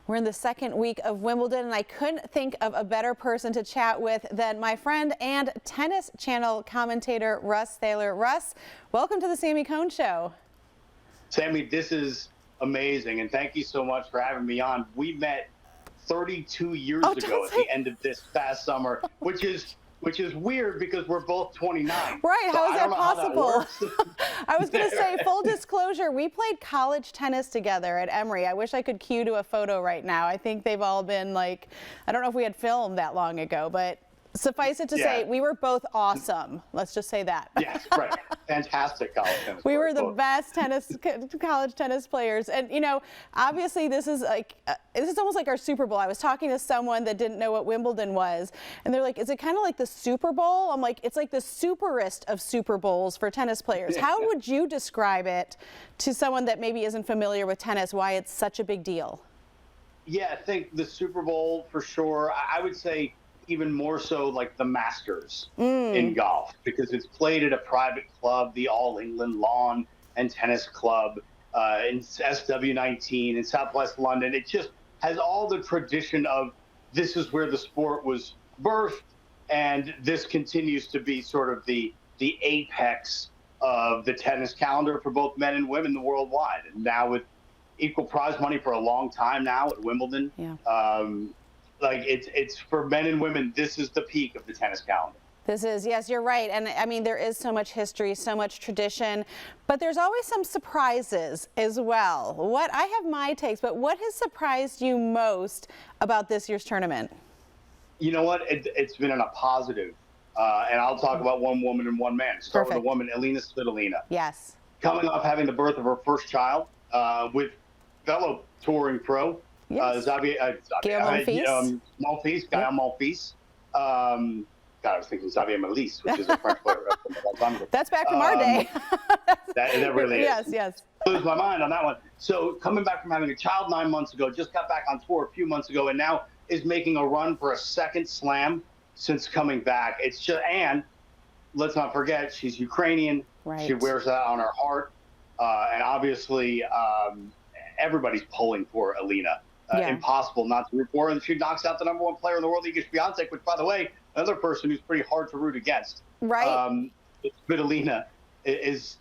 We're in the second week of Wimbledon, and I couldn't think of a better person to chat with than my friend and Tennis Channel commentator, Russ Thaler. Russ, welcome to the Sami Cone Show. Sami, this is amazing, and thank you so much for having me on. We met 32 years ago at the end of this past summer, which is weird because we're both 29. Right, so how is that possible? I was going to say, Right. full disclosure, we played college tennis together at Emory. I wish I could cue to a photo right now. I think they've all been like, I don't know if we had filmed that long ago, but suffice it to say, we were both awesome. Let's just say that. Yes, right. Fantastic college tennis We players, were the both. best college tennis players. And, you know, obviously this is almost like our Super Bowl. I was talking to someone that didn't know what Wimbledon was, and they're like, is it kind of like the Super Bowl? I'm like, it's like the superest of Super Bowls for tennis players. How would you describe it to someone that maybe isn't familiar with tennis, why it's such a big deal? Yeah, I think the Super Bowl for sure. I would say even more so like the Masters in golf, because it's played at a private club, the All England Lawn and Tennis Club in SW19 in Southwest London. It just has all the tradition of this is where the sport was birthed, and this continues to be sort of the apex of the tennis calendar for both men and women worldwide. And now with equal prize money for a long time now at Wimbledon, like it's for men and women, this is the peak of the tennis calendar. This is, yes, you're right. And I mean, there is so much history, so much tradition, but there's always some surprises as well. I have my takes, but what has surprised you most about this year's tournament? You know what? It's been in a positive. And I'll talk about one woman and one man. Start with a woman, Alina Svitolina. Yes. Coming off having the birth of her first child with fellow touring pro, Gaël Monfils. God, I was thinking Xavier Malisse, which is a French player. That's back from our day. that really is. Yes. Lose my mind on that one. So coming back from having a child 9 months ago, just got back on tour a few months ago, and now is making a run for a second slam since coming back. It's just, and let's not forget, she's Ukrainian. Right. She wears that on her heart. And obviously, everybody's pulling for Alina. Impossible not to root for her. And she knocks out the #1 player in the world, Iga Swiatek, which, by the way, another person who's pretty hard to root against. Right. Svitolina is,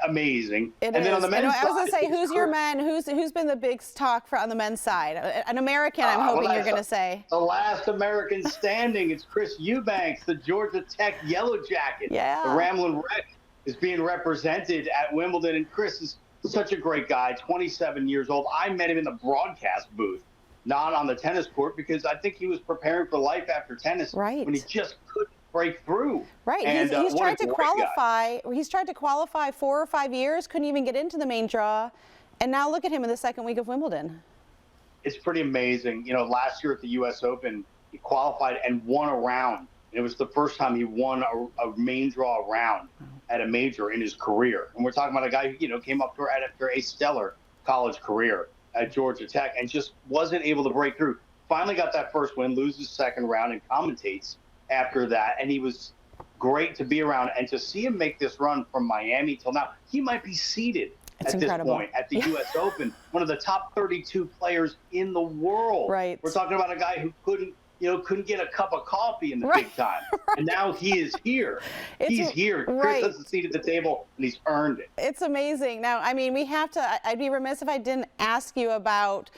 amazing. Then on the men's side, I was going to say, who's your man? Who's been the big talk on the men's side? An American, I'm hoping you're going to say. The last American standing. It's Chris Eubanks, the Georgia Tech Yellow Jacket. Yeah. The Ramblin' Wreck is being represented at Wimbledon, and Chris is such a great guy, 27 years old. I met him in the broadcast booth, not on the tennis court, because I think he was preparing for life after tennis when he just couldn't break through. Right. And, he's tried to qualify. He's tried to qualify 4 or 5 years, couldn't even get into the main draw, and now look at him in the second week of Wimbledon. It's pretty amazing. Last year at the U.S. Open, he qualified and won a round. It was the first time he won a main draw round at a major in his career. And we're talking about a guy who, came up after a stellar college career at Georgia Tech and just wasn't able to break through. Finally got that first win, loses second round, and commentates after that. And he was great to be around. And to see him make this run from Miami till now, he might be seated this point at the U.S. Open, one of the top 32 players in the world. Right. We're talking about a guy who couldn't get a cup of coffee in the big time. And now he is here. He's here. Chris has a seat at the table, and he's earned it. It's amazing. Now, I mean, I'd be remiss if I didn't ask you about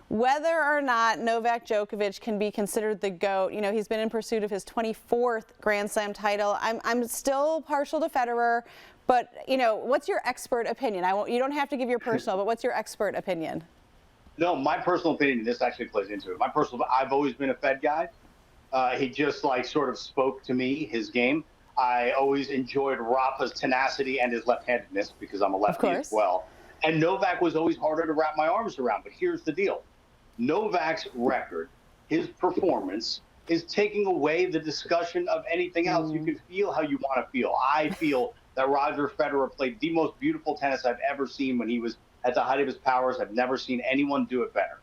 whether or not Novak Djokovic can be considered the GOAT. He's been in pursuit of his 24th Grand Slam title. I'm still partial to Federer, but, what's your expert opinion? You don't have to give your personal, but what's your expert opinion? No, my personal opinion, and this actually plays into it. I've always been a Fed guy. He just sort of spoke to me, his game. I always enjoyed Rafa's tenacity and his left-handedness because I'm a lefty as well. And Novak was always harder to wrap my arms around. But here's the deal. Novak's record, his performance, is taking away the discussion of anything else. You can feel how you want to feel. I feel that Roger Federer played the most beautiful tennis I've ever seen when he was at the height of his powers. I've never seen anyone do it better.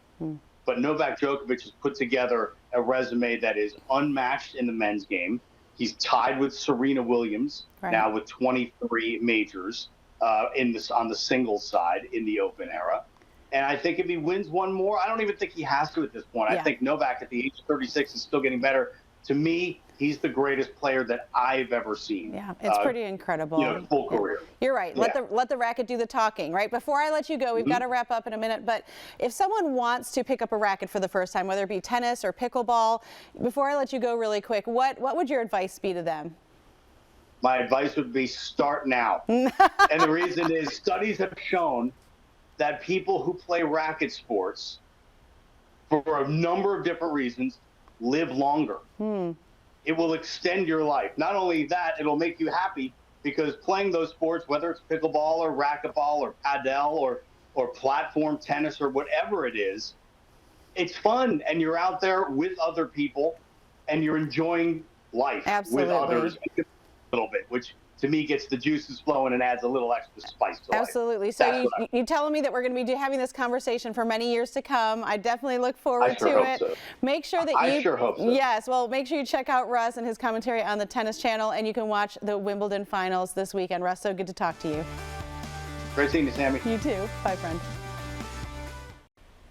But Novak Djokovic has put together a resume that is unmatched in the men's game. He's tied with Serena Williams now with 23 majors on the singles side in the Open era. And I think if he wins one more, I don't even think he has to at this point. Yeah. I think Novak at the age of 36 is still getting better. To me, he's the greatest player that I've ever seen. Yeah, it's pretty incredible. Full career. You're right. Let the racket do the talking, right? Before I let you go, we've got to wrap up in a minute, but if someone wants to pick up a racket for the first time, whether it be tennis or pickleball, before I let you go really quick, what would your advice be to them? My advice would be start now. And the reason is studies have shown that people who play racket sports, for a number of different reasons, live longer. It will extend your life. Not only that, it'll make you happy because playing those sports, whether it's pickleball or racquetball or padel or platform tennis or whatever it is, it's fun and you're out there with other people and you're enjoying life with others a little bit, which to me gets the juices flowing and adds a little extra spice to life. Absolutely. So you telling me that we're going to be having this conversation for many years to come. I definitely look forward to it. So. Make sure that I sure hope so. Yes, well, make sure you check out Russ and his commentary on the Tennis Channel, and you can watch the Wimbledon finals this weekend. Russ, so good to talk to you. Great seeing you, Sammy. You too. Bye, friend.